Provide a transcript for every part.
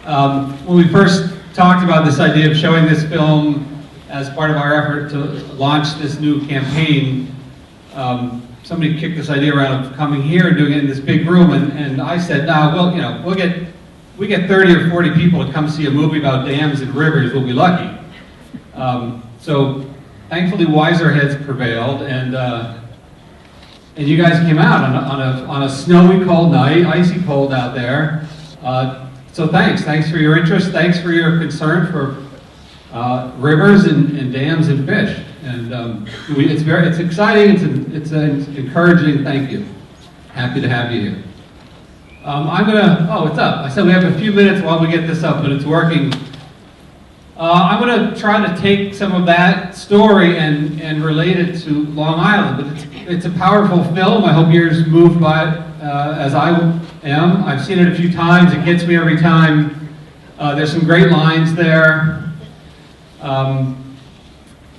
When we first talked about this idea of showing this film as part of our effort to launch this new campaign, somebody kicked this idea around of coming here and doing it in this big room, and I said, no, well, you know, we get 30 or 40 people to come see a movie about dams and rivers, we'll be lucky. So thankfully wiser heads prevailed, and you guys came out on a snowy, cold night, icy cold out there. So thanks for your interest, thanks for your concern for rivers and dams and fish. And it's exciting, it's encouraging, thank you. Happy to have you here. Oh, it's up. I said we have a few minutes while we get this up, but it's working. I'm going to try to take some of that story and relate it to Long Island, but it's a powerful film. I hope you're as moved by it as I am. I've seen it a few times. It gets me every time. There's some great lines there.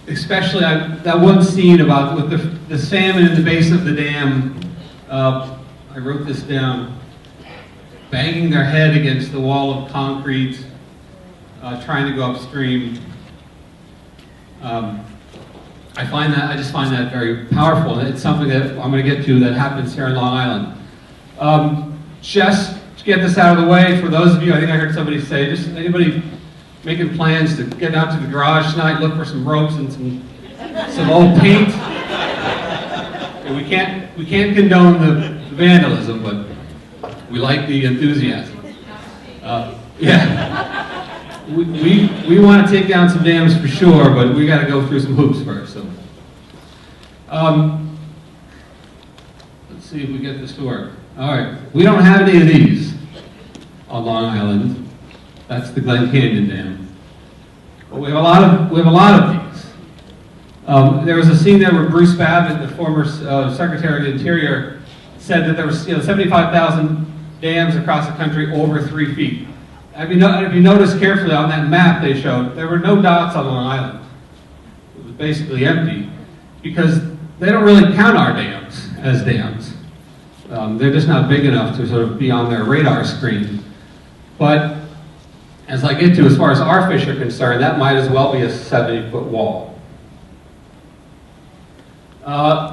Especially that one scene about with the salmon in the base of the dam. I wrote this down. Banging their head against the wall of concrete, trying to go upstream. I just find that very powerful. It's something that I'm going to get to that happens here in Long Island. Just to get this out of the way, for those of you, I think I heard somebody say, just anybody making plans to get out to the garage tonight, look for some ropes and some old paint. And we can't condone the vandalism, but we like the enthusiasm. Yeah, we want to take down some dams for sure, but we got to go through some hoops first. So, let's see if we get this to work. All right, we don't have any of these on Long Island. That's the Glen Canyon Dam. But we have a lot of these. There was a scene there where Bruce Babbitt, the former Secretary of the Interior, said that there was 75,000 dams across the country over 3 feet. If you notice carefully on that map they showed, there were no dots on Long Island. It was basically empty because they don't really count our dams as dams. They're just not big enough to sort of be on their radar screen. But as I get to, as far as our fish are concerned, that might as well be a 70-foot wall.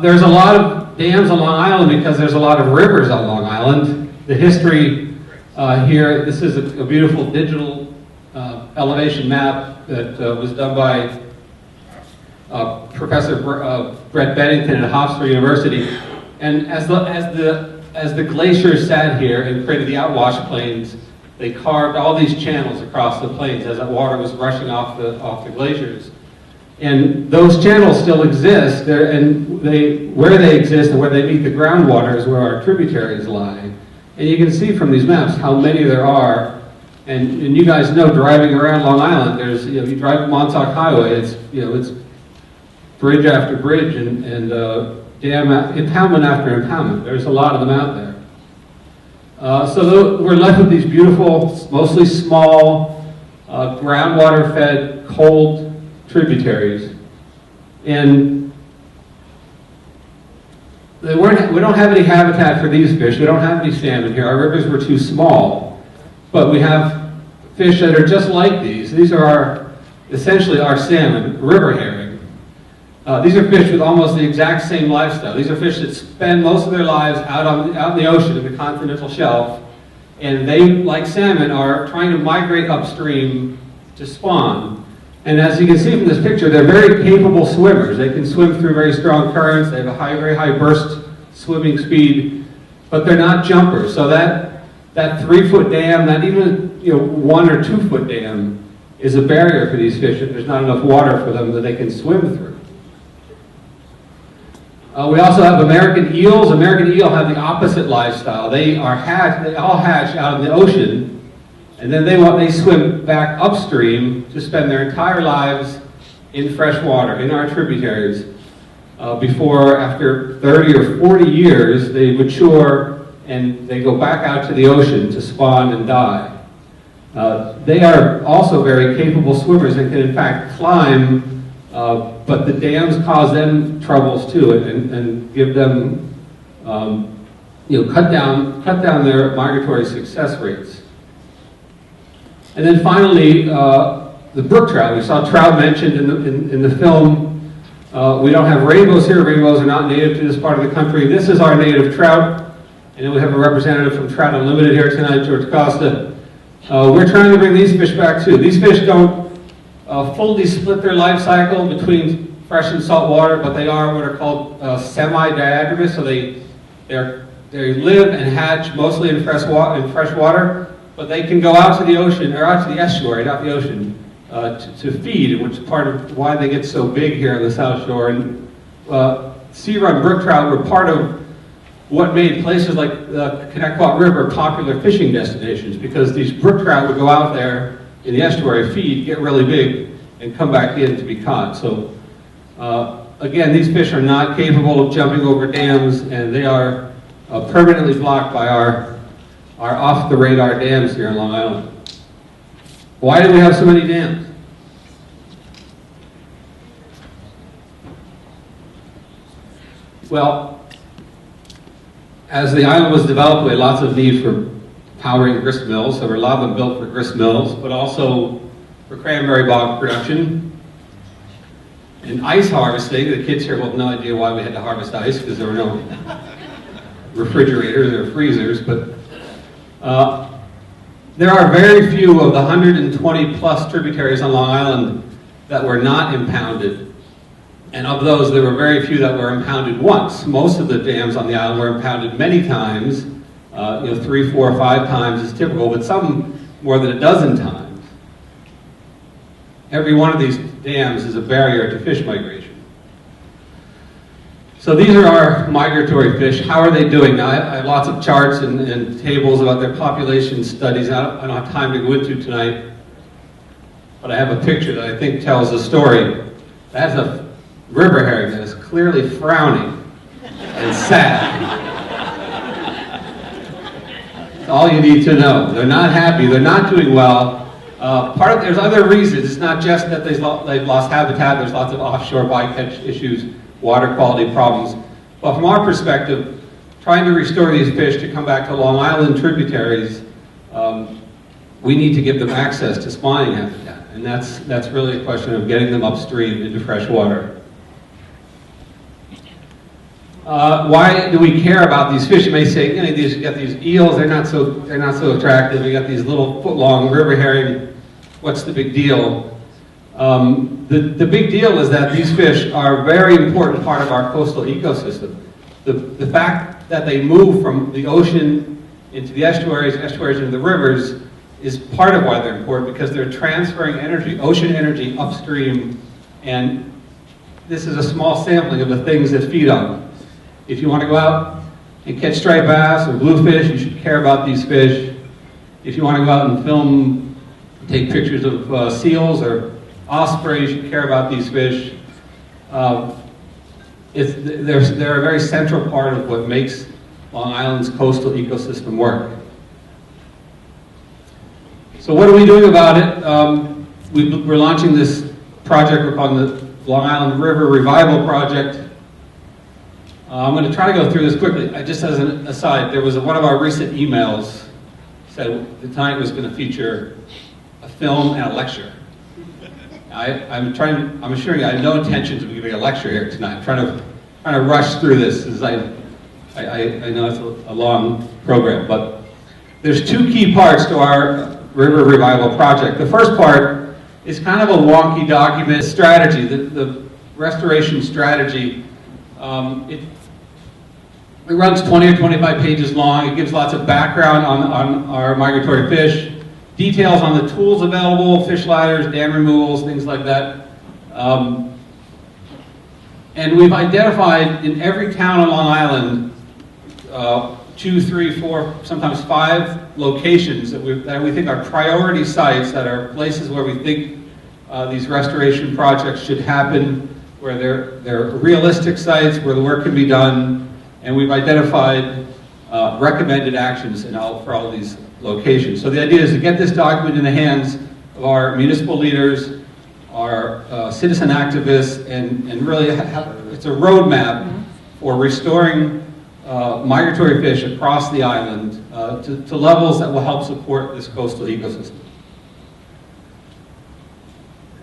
There's a lot of dams on Long Island because there's a lot of rivers on Long Island. The history here, this is a beautiful digital elevation map that was done by Professor Brett Bennington at Hofstra University. And as the glaciers sat here and created the outwash plains, they carved all these channels across the plains as that water was rushing off the glaciers. And those channels still exist, where they exist and where they meet the groundwater is where our tributaries lie. And you can see from these maps how many there are. And you guys know, driving around Long Island, you drive Montauk Highway, it's bridge after bridge and dam impoundment after impoundment. There's a lot of them out there. So we're left with these beautiful, mostly small, groundwater-fed, cold tributaries. And we don't have any habitat for these fish. We don't have any salmon here. Our rivers were too small. But we have fish that are just like these. These are essentially our salmon, river herring. These are fish with almost the exact same lifestyle. These are fish that spend most of their lives out in the ocean, in the continental shelf, and they, like salmon, are trying to migrate upstream to spawn. And as you can see from this picture, they're very capable swimmers. They can swim through very strong currents. They have a very high burst swimming speed, but they're not jumpers. So that 3-foot dam, that even 1 or 2 foot dam, is a barrier for these fish if there's not enough water for them that they can swim through. We also have American eels. American eel have the opposite lifestyle. They all hatch out in the ocean, and then they swim back upstream to spend their entire lives in fresh water, in our tributaries, before, after 30 or 40 years, they mature and they go back out to the ocean to spawn and die. They are also very capable swimmers and can in fact climb, but the dams cause them troubles too, and give them, cut down their migratory success rates. And then finally, the brook trout. We saw trout mentioned in the film. We don't have rainbows here. Rainbows are not native to this part of the country. This is our native trout. And then we have a representative from Trout Unlimited here tonight, George Costa. We're trying to bring these fish back too. These fish don't fully split their life cycle between fresh and salt water, but they are what are called semi-diagamous. So they live and hatch mostly in fresh water, but they can go out to the ocean, or out to the estuary, not the ocean, to feed, which is part of why they get so big here on the South Shore. And sea run brook trout were part of what made places like the Connecticut River popular fishing destinations, because these brook trout would go out there in the estuary, feed, get really big, and come back in to be caught. So again, these fish are not capable of jumping over dams, and they are permanently blocked by our off-the-radar dams here in Long Island. Why do we have so many dams? Well, as the island was developed, we had lots of need for powering grist mills, so there were a lot of them built for grist mills, but also for cranberry bog production and ice harvesting. The kids here will have no idea why we had to harvest ice, because there were no refrigerators or freezers, but there are very few of the 120 plus tributaries on Long Island that were not impounded. And of those, there were very few that were impounded once. Most of the dams on the island were impounded many times, 3, 4, 5 times is typical, but some more than a dozen times. Every one of these dams is a barrier to fish migration. So these are our migratory fish. How are they doing? Now, I have lots of charts and tables about their population studies. I don't have time to go into tonight, but I have a picture that I think tells a story. That's a river herring that is clearly frowning and sad. That's all you need to know. They're not happy. They're not doing well. There's other reasons. It's not just that they've lost habitat. There's lots of offshore bycatch issues, water quality problems. But from our perspective, trying to restore these fish to come back to Long Island tributaries, we need to give them access to spawning habitat. And that's really a question of getting them upstream into fresh water. Why do we care about these fish? You may say, you got these eels, they're not so attractive. You got these little foot-long river herring. What's the big deal? The big deal is that these fish are a very important part of our coastal ecosystem. The fact that they move from the ocean into the estuaries into the rivers, is part of why they're important, because they're transferring energy, ocean energy, upstream, and this is a small sampling of the things that feed on them. If you want to go out and catch striped bass or bluefish, you should care about these fish. If you want to go out and film, take pictures of seals or ospreys, you should care about these fish. They're a very central part of what makes Long Island's coastal ecosystem work. So what are we doing about it? We're launching this project on the Long Island River Revival Project. I'm going to try to go through this quickly. Just as an aside, there was one of our recent emails said the tonight was going to feature a film and a lecture. I'm assuring you I have no intentions of giving a lecture here tonight. I'm trying to rush through this, as I know it's a long program, but there's two key parts to our River Revival project. The first part is kind of a wonky document strategy, the restoration strategy. It runs 20 or 25 pages long. It gives lots of background on our migratory fish, details on the tools available, fish ladders, dam removals, things like that. And we've identified in every town on Long Island 2, 3, 4, sometimes 5 locations that we think are priority sites, that are places where we think these restoration projects should happen, where they're realistic sites, where the work can be done. And we've identified recommended actions for all of these locations. So the idea is to get this document in the hands of our municipal leaders, our citizen activists, and really it's a roadmap for restoring migratory fish across the island to levels that will help support this coastal ecosystem.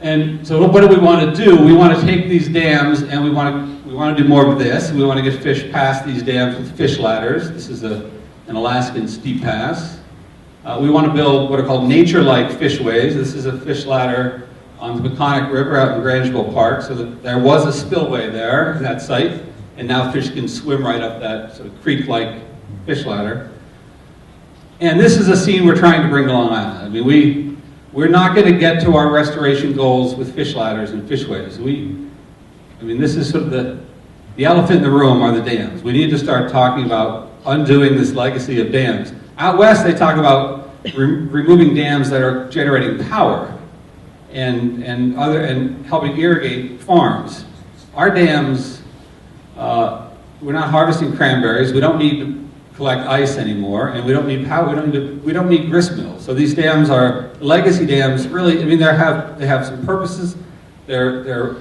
And so what do we want to do? We want to take these dams and we want to do more of this. We want to get fish past these dams with fish ladders. This is an Alaskan steep pass. We want to build what are called nature-like fishways. This is a fish ladder on the Peconic River out in Grangeville Park. So that there was a spillway there, that site, and now fish can swim right up that sort of creek-like fish ladder. And this is a scene we're trying to bring to Long Island. I mean, we're not going to get to our restoration goals with fish ladders and fishways. This is sort of the elephant in the room are the dams. We need to start talking about undoing this legacy of dams. Out west, they talk about removing dams that are generating power and helping irrigate farms. Our dams, we're not harvesting cranberries. We don't need to collect ice anymore, and we don't need power. We don't need grist mills. So these dams are legacy dams. Really, I mean, they have some purposes. They're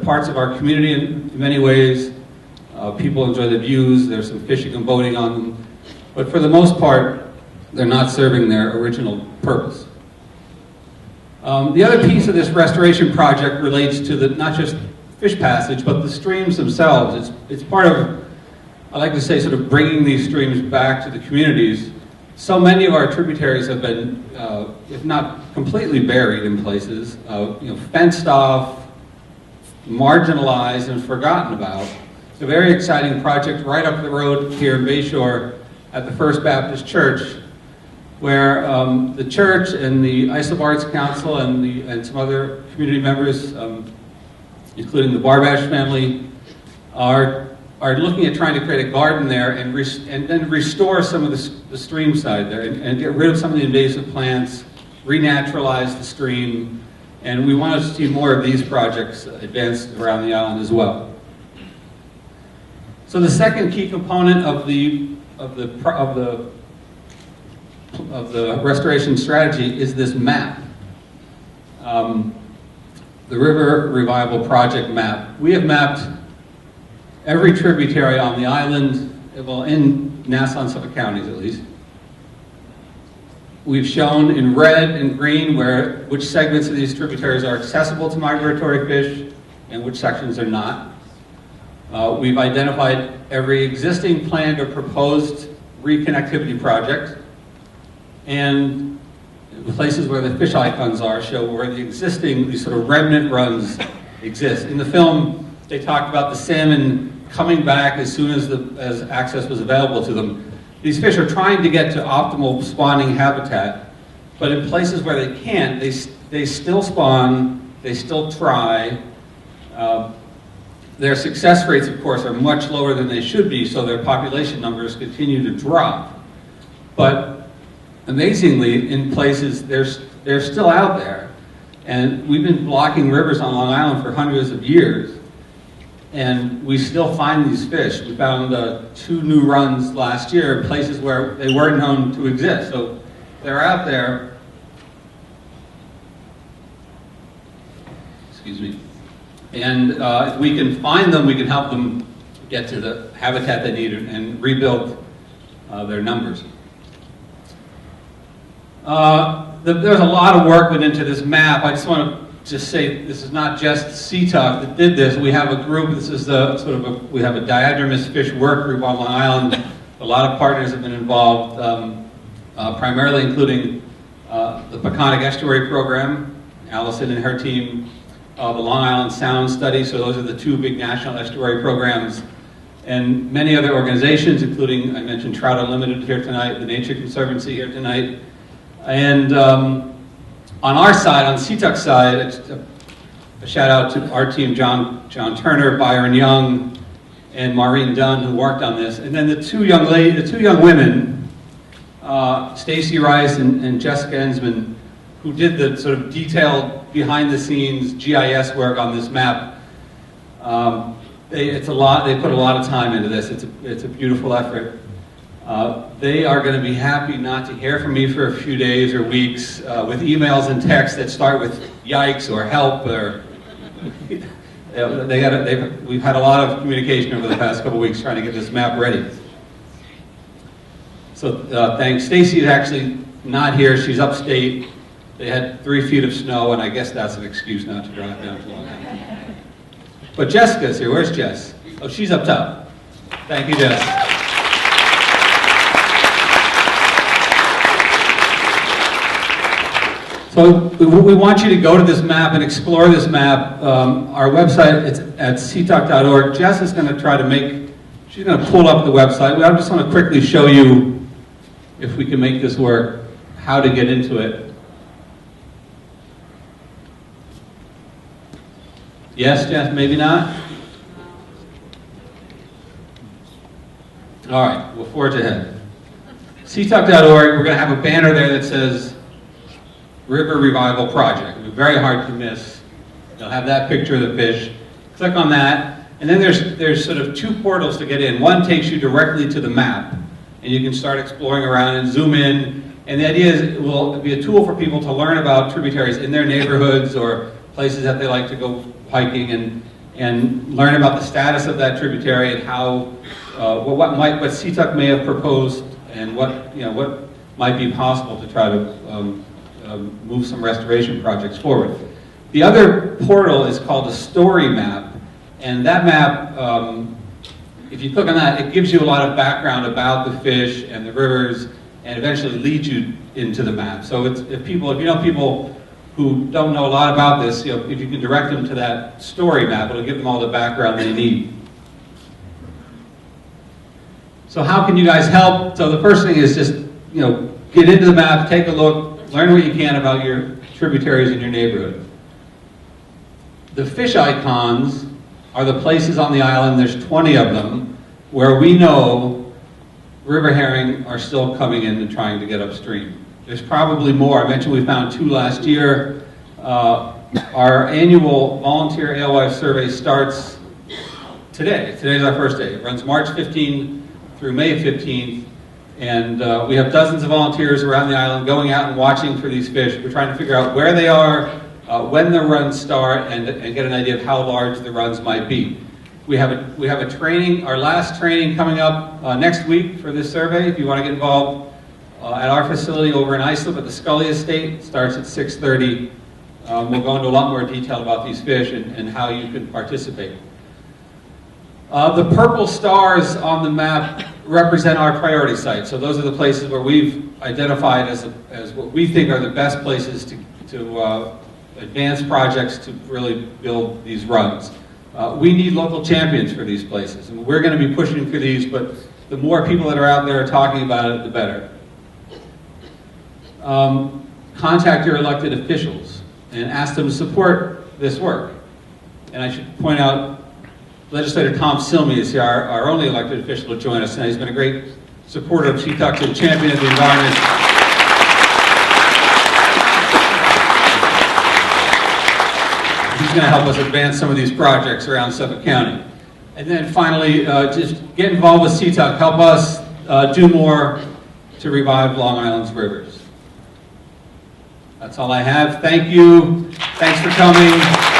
parts of our community in many ways. People enjoy the views. There's some fishing and boating on them, but for the most part, they're not serving their original purpose. The other piece of this restoration project relates to not just fish passage, but the streams themselves. It's part of, I like to say, sort of bringing these streams back to the communities. So many of our tributaries have been, if not completely buried in places, fenced off, marginalized, and forgotten about. It's a very exciting project right up the road here in Bayshore at the First Baptist Church, where the church and the Islip Arts Council and some other community members, including the Barbash family, are looking at trying to create a garden there and then restore some of the stream side there and get rid of some of the invasive plants, renaturalize the stream, and we want to see more of these projects advanced around the island as well. So the second key component of the restoration strategy is this map, the River Revival Project map. We have mapped every tributary on the island, well, in Nassau and Suffolk counties at least. We've shown in red and green which segments of these tributaries are accessible to migratory fish and which sections are not. We've identified every existing planned or proposed reconnectivity project, and the places where the fish icons are show where these sort of remnant runs exist. In the film, they talked about the salmon coming back as soon as access was available to them. These fish are trying to get to optimal spawning habitat, but in places where they can't, they still spawn, they still try. Their success rates, of course, are much lower than they should be, so their population numbers continue to drop. But amazingly, in places, they're still out there. And we've been blocking rivers on Long Island for hundreds of years, and we still find these fish. We found 2 new runs last year in places where they weren't known to exist. So they're out there. Excuse me. And if we can find them, we can help them get to the habitat they need and rebuild their numbers. There's a lot of work went into this map. I just want to say this is not just Seatuck that did this. We have a group. This is we have a diadromous fish work group on Long Island. A lot of partners have been involved, primarily including the Peconic Estuary Program, Allison and her team, the Long Island Sound Study. So those are the 2 big national estuary programs, and many other organizations, including, I mentioned Trout Unlimited here tonight, the Nature Conservancy here tonight. And on our side, on Seatuck side, a shout out to our team, John Turner, Byron Young, and Maureen Dunn, who worked on this. And then the two young women, Stacy Rice and Jessica Ensman, who did the sort of detailed behind-the-scenes GIS work on this map. They put a lot of time into this. It's a beautiful effort. They are going to be happy not to hear from me for a few days or weeks with emails and texts that start with yikes or help or we've had a lot of communication over the past couple weeks trying to get this map ready. So thanks. Stacy is actually not here. She's upstate. They had 3 feet of snow, and I guess that's an excuse not to drive down to Long Island. But Jessica's here. Where's Jess? Oh, she's up top. Thank you, Jess. So we want you to go to this map and explore this map. Our website is at seatuck.org. Jess is going to try to she's going to pull up the website. I just want to quickly show you, if we can make this work, how to get into it. Yes, Jess, maybe not? All right, we'll forge ahead. Seatuck.org, we're going to have a banner there that says River Revival Project. It'll be very hard to miss. You'll have that picture of the fish. Click on that, and then there's sort of 2 portals to get in. One takes you directly to the map, and you can start exploring around and zoom in. And the idea is it will be a tool for people to learn about tributaries in their neighborhoods or places that they like to go hiking, and learn about the status of that tributary and how what Seatuck may have proposed and what might be possible to try to move some restoration projects forward. The other portal is called a story map, and that map, if you click on that, it gives you a lot of background about the fish and the rivers, and eventually leads you into the map. So if you know people who don't know a lot about this, if you can direct them to that story map, it'll give them all the background they need. So how can you guys help? So the first thing is just, get into the map, take a look, learn what you can about your tributaries in your neighborhood. The fish icons are the places on the island, there's 20 of them, where we know river herring are still coming in and trying to get upstream. There's probably more. I mentioned we found 2 last year. Our annual volunteer alewife survey starts today. Today's our first day. It runs March 15th through May 15th. And we have dozens of volunteers around the island going out and watching for these fish. We're trying to figure out where they are, when the runs start, and get an idea of how large the runs might be. We have a training, our last training coming up next week for this survey. If you want to get involved at our facility over in Islip at the Scully Estate, it starts at 6:30. We'll go into a lot more detail about these fish and how you can participate. The purple stars on the map represent our priority sites. So those are the places where we've identified as what we think are the best places to advance projects to really build these runs. We need local champions for these places, and we're going to be pushing for these, but the more people that are out there talking about it, the better. Contact your elected officials and ask them to support this work. And I should point out, Legislator Tom Silmy is here, our only elected official to join us, and he's been a great supporter of Seatuck and champion of the environment. He's going to help us advance some of these projects around Suffolk County. And then finally, just get involved with Seatuck. Help us do more to revive Long Island's rivers. That's all I have. Thank you. Thanks for coming.